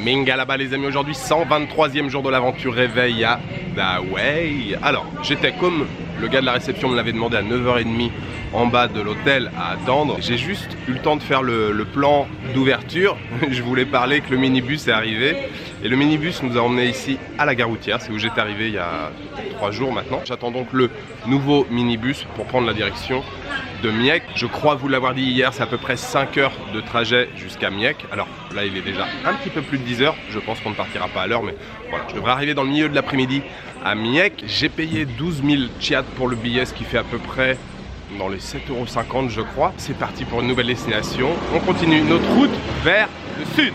Minga là-bas les amis, aujourd'hui 123e jour de l'aventure réveil à Dawei. Alors j'étais comme le gars de la réception me l'avait demandé à 9h30 en bas de l'hôtel à attendre. J'ai juste eu le temps de faire le plan d'ouverture. Je voulais parler que le minibus est arrivé. Et le minibus nous a emmenés ici à la gare routière, c'est où j'étais arrivé il y a 3 jours maintenant. J'attends donc le nouveau minibus pour prendre la direction de Miek. Je crois vous l'avoir dit hier, c'est à peu près 5 heures de trajet jusqu'à Miek. Alors là il est déjà un petit peu plus de 10 heures, je pense qu'on ne partira pas à l'heure, mais voilà, je devrais arriver dans le milieu de l'après-midi à Miek. J'ai payé 12 000 chiat pour le billet, ce qui fait à peu près dans les 7,50 € je crois. C'est parti pour une nouvelle destination. On continue notre route vers le sud.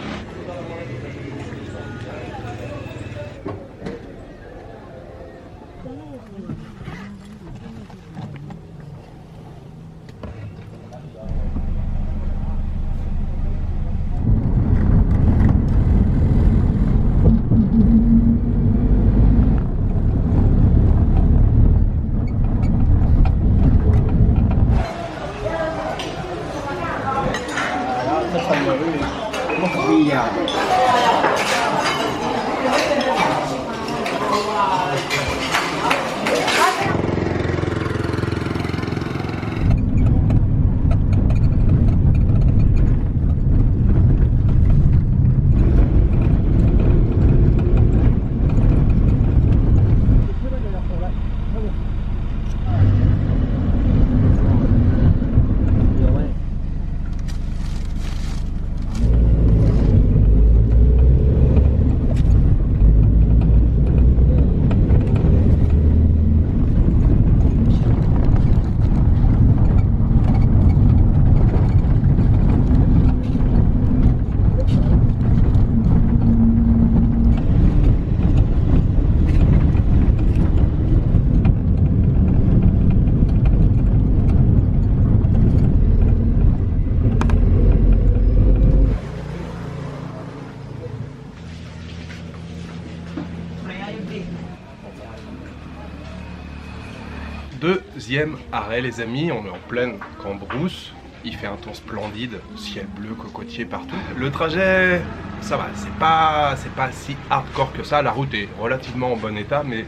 Deuxième arrêt les amis, on est en pleine Cambrousse, il fait un temps splendide, ciel bleu, cocotier partout. Le trajet, ça va, c'est pas si hardcore que ça, la route est relativement en bon état, mais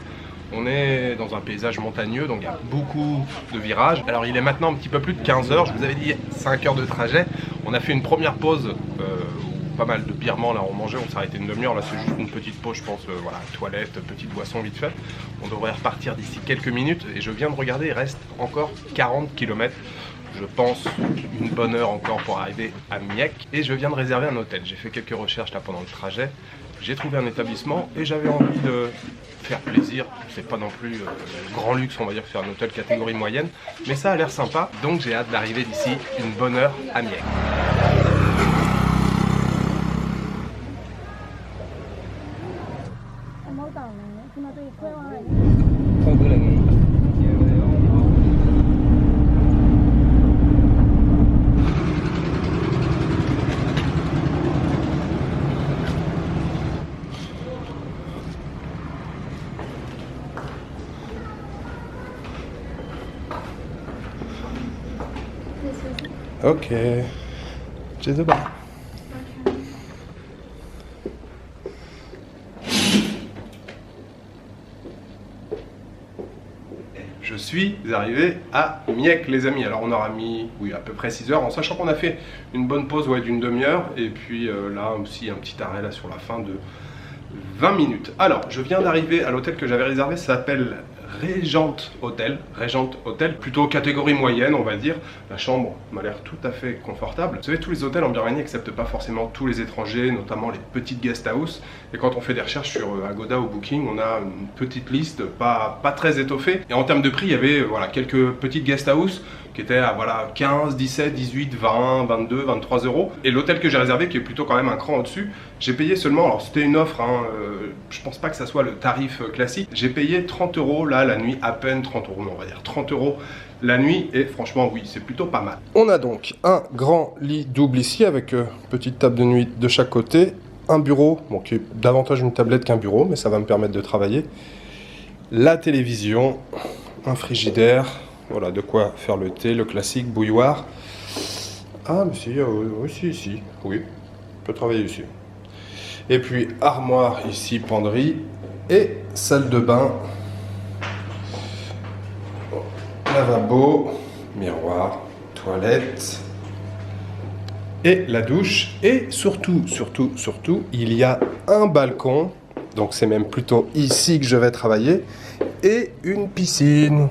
on est dans un paysage montagneux, donc il y a beaucoup de virages. Alors il est maintenant un petit peu plus de 15 heures, je vous avais dit 5 heures de trajet. On a fait une première pause, pas mal de birements là, on mangeait, on s'est arrêté une demi-heure, là c'est juste une petite pause je pense, voilà, toilette, petite boisson vite fait. On devrait repartir d'ici quelques minutes et je viens de regarder, il reste encore 40 km. Je pense une bonne heure encore pour arriver à Miek et je viens de réserver un hôtel. J'ai fait quelques recherches là pendant le trajet, j'ai trouvé un établissement et j'avais envie de faire plaisir. C'est pas non plus grand luxe, on va dire, faire un hôtel catégorie moyenne, mais ça a l'air sympa, donc j'ai hâte d'arriver d'ici une bonne heure à Miek. Ok, j'ai de bas. Je suis arrivé à Miek les amis. Alors on aura mis à peu près 6 heures en sachant qu'on a fait une bonne pause d'une demi-heure et puis là aussi un petit arrêt là sur la fin de 20 minutes. Alors je viens d'arriver à l'hôtel que j'avais réservé, ça s'appelle Regent Hotel, plutôt catégorie moyenne on va dire. La chambre m'a l'air tout à fait confortable. Vous savez, tous les hôtels en Birmanie n'acceptent pas forcément tous les étrangers, notamment les petites guest house. Et quand on fait des recherches sur Agoda ou Booking, on a une petite liste pas très étoffée. Et en termes de prix, il y avait quelques petites guest house qui étaient à 15, 17, 18, 20, 22, 23 €. Et l'hôtel que j'ai réservé, qui est plutôt quand même un cran au-dessus, j'ai payé seulement, alors c'était une offre, je pense pas que ça soit le tarif classique, j'ai payé 30 € là la nuit, à peine 30 €, on va dire 30 € la nuit, et franchement oui, c'est plutôt pas mal. On a donc un grand lit double ici avec petite table de nuit de chaque côté, un bureau, bon, qui est davantage une tablette qu'un bureau, mais ça va me permettre de travailler, la télévision, un frigidaire, voilà de quoi faire le thé, le classique, bouilloire. Ah mais si, oui, si, oui, je peux travailler ici. Et puis armoire ici, penderie et salle de bain, lavabo, miroir, toilette et la douche. Et surtout, il y a un balcon, donc c'est même plutôt ici que je vais travailler, et une piscine.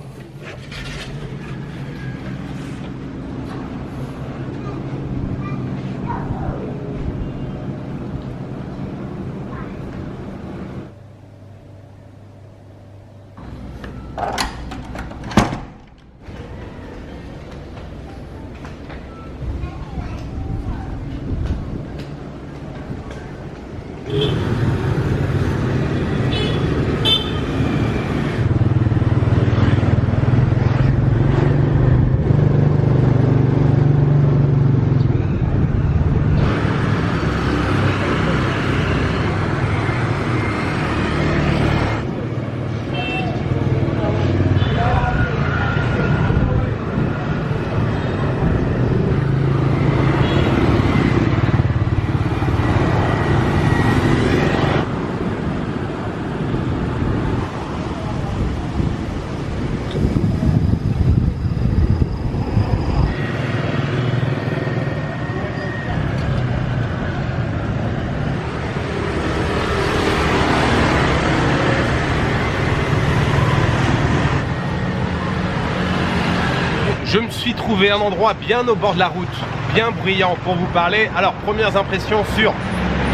Je me suis trouvé un endroit bien au bord de la route, bien bruyant pour vous parler. Alors, premières impressions sur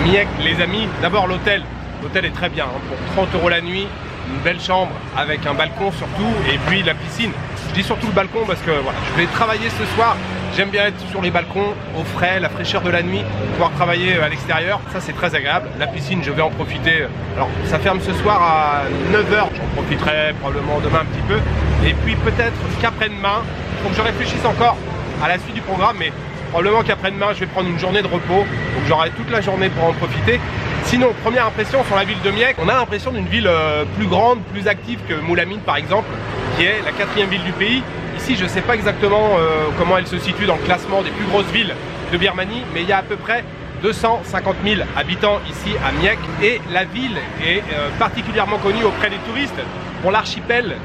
Miec, les amis. D'abord l'hôtel. L'hôtel est très bien, hein, pour 30 € la nuit. Une belle chambre avec un balcon surtout, et puis la piscine. Je dis surtout le balcon parce que voilà, je vais travailler ce soir. J'aime bien être sur les balcons, au frais, la fraîcheur de la nuit, pouvoir travailler à l'extérieur. Ça, c'est très agréable. La piscine, je vais en profiter. Alors, ça ferme ce soir à 9 h. J'en profiterai probablement demain un petit peu. Et puis peut-être qu'après-demain, il faut que je réfléchisse encore à la suite du programme, mais probablement qu'après-demain, je vais prendre une journée de repos. Donc j'aurai toute la journée pour en profiter. Sinon, première impression sur la ville de Miec, on a l'impression d'une ville plus grande, plus active que Moulamine par exemple, qui est la 4e ville du pays. Ici, je ne sais pas exactement comment elle se situe dans le classement des plus grosses villes de Birmanie, mais il y a à peu près 250 000 habitants ici à Miec, et la ville est particulièrement connue auprès des touristes pour l'archipel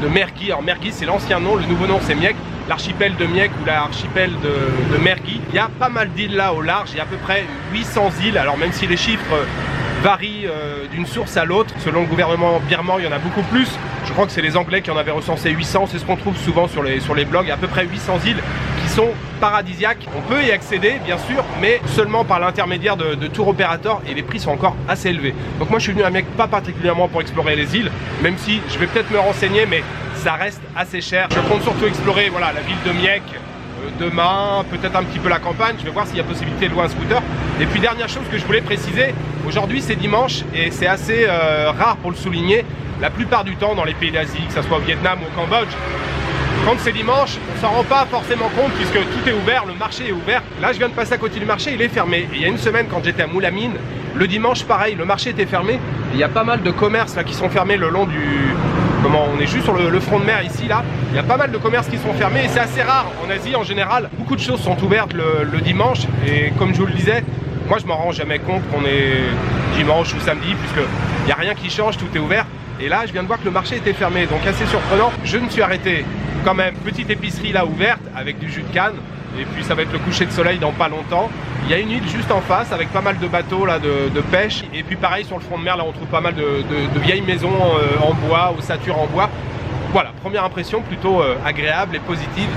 de Mergui. Alors Mergui, c'est l'ancien nom, le nouveau nom c'est Miec. L'archipel de Miec ou l'archipel de Mergui. Il y a pas mal d'îles là au large, il y a à peu près 800 îles, alors même si les chiffres varient d'une source à l'autre, selon le gouvernement birman, il y en a beaucoup plus. Je crois que c'est les Anglais qui en avaient recensé 800, c'est ce qu'on trouve souvent sur les blogs, il y a à peu près 800 îles qui sont paradisiaques. On peut y accéder bien sûr, mais seulement par l'intermédiaire de tour opérateurs, et les prix sont encore assez élevés. Donc moi je suis venu à Miec pas particulièrement pour explorer les îles, même si je vais peut-être me renseigner, mais ça reste assez cher. Je compte surtout explorer voilà, la ville de Miec demain, peut-être un petit peu la campagne. Je vais voir s'il y a possibilité de louer un scooter. Et puis dernière chose que je voulais préciser, aujourd'hui c'est dimanche et c'est assez rare pour le souligner. La plupart du temps dans les pays d'Asie, que ce soit au Vietnam ou au Cambodge, quand c'est dimanche, on s'en rend pas forcément compte puisque tout est ouvert, le marché est ouvert. Là je viens de passer à côté du marché, il est fermé. Et il y a une semaine quand j'étais à Moulamine, le dimanche pareil, le marché était fermé. Et il y a pas mal de commerces là qui sont fermés le long du... on est juste sur le front de mer ici là, il y a pas mal de commerces qui sont fermés et c'est assez rare en Asie en général. Beaucoup de choses sont ouvertes le dimanche et comme je vous le disais, moi je m'en rends jamais compte qu'on est dimanche ou samedi puisque il n'y a rien qui change, tout est ouvert. Et là je viens de voir que le marché était fermé, donc assez surprenant. Je me suis arrêté quand même, petite épicerie là ouverte avec du jus de canne. Et puis ça va être le coucher de soleil dans pas longtemps. Il y a une île juste en face avec pas mal de bateaux là, de pêche. Et puis pareil sur le front de mer là on trouve pas mal de vieilles maisons en bois, ossature en bois. Voilà, première impression plutôt agréable et positive.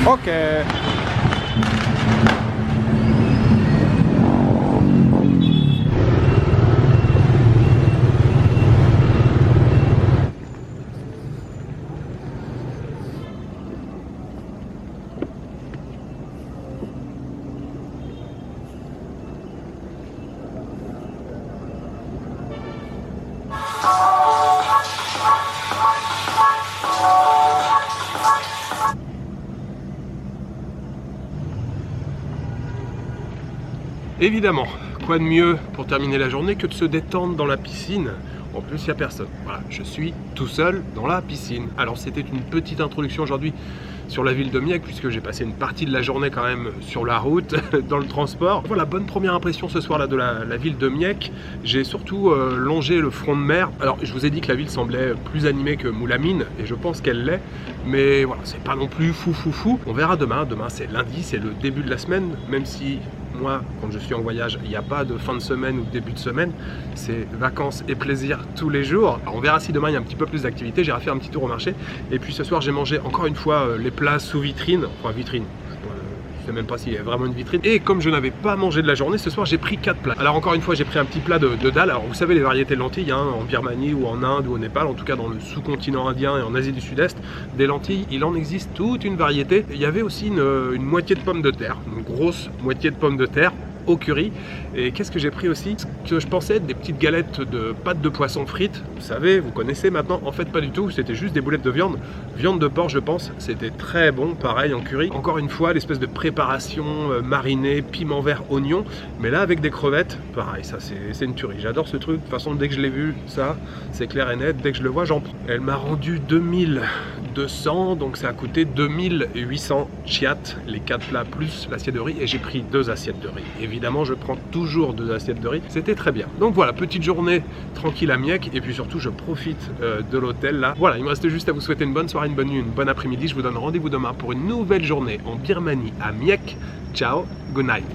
Ok. Évidemment, quoi de mieux pour terminer la journée que de se détendre dans la piscine. En plus, il n'y a personne. Voilà, je suis tout seul dans la piscine. Alors, c'était une petite introduction aujourd'hui sur la ville de Miec, puisque j'ai passé une partie de la journée quand même sur la route, dans le transport. Voilà, bonne première impression ce soir-là de la ville de Miec. J'ai surtout longé le front de mer. Alors, je vous ai dit que la ville semblait plus animée que Moulamine, et je pense qu'elle l'est. Mais voilà, c'est pas non plus fou. On verra demain. Demain, c'est lundi, c'est le début de la semaine, même si... Moi, quand je suis en voyage, il n'y a pas de fin de semaine ou de début de semaine. C'est vacances et plaisir tous les jours. Alors, on verra si demain il y a un petit peu plus d'activité. J'irai faire un petit tour au marché. Et puis ce soir, j'ai mangé encore une fois les plats sous vitrine. Enfin, vitrine. Je ne sais même pas s'il y a vraiment une vitrine. Et comme je n'avais pas mangé de la journée, ce soir j'ai pris 4 plats. Alors encore une fois, j'ai pris un petit plat de dal. Alors vous savez les variétés de lentilles, hein, en Birmanie ou en Inde ou au Népal, en tout cas dans le sous-continent indien et en Asie du Sud-Est, des lentilles, il en existe toute une variété. Il y avait aussi une moitié de pommes de terre, une grosse moitié de pommes de terre au curry. Et qu'est-ce que j'ai pris aussi? Ce que je pensais être des petites galettes de pâtes de poisson frites, vous savez, vous connaissez maintenant. En fait pas du tout, c'était juste des boulettes de viande de porc je pense. C'était très bon, pareil en curry. Encore une fois l'espèce de préparation marinée, piment vert, oignon, mais là avec des crevettes, pareil, ça c'est une tuerie. J'adore ce truc, de toute façon dès que je l'ai vu, ça c'est clair et net, dès que je le vois j'en prends. Elle m'a rendu 2200, donc ça a coûté 2800 chiat, les 4 plats plus l'assiette de riz, et j'ai pris 2 assiettes de riz. Évidemment, je prends toujours 2 assiettes de riz. C'était très bien. Donc voilà, petite journée tranquille à Miec. Et puis surtout, je profite de l'hôtel là. Voilà, il me reste juste à vous souhaiter une bonne soirée, une bonne nuit, une bonne après-midi. Je vous donne rendez-vous demain pour une nouvelle journée en Birmanie à Miec. Ciao, good night.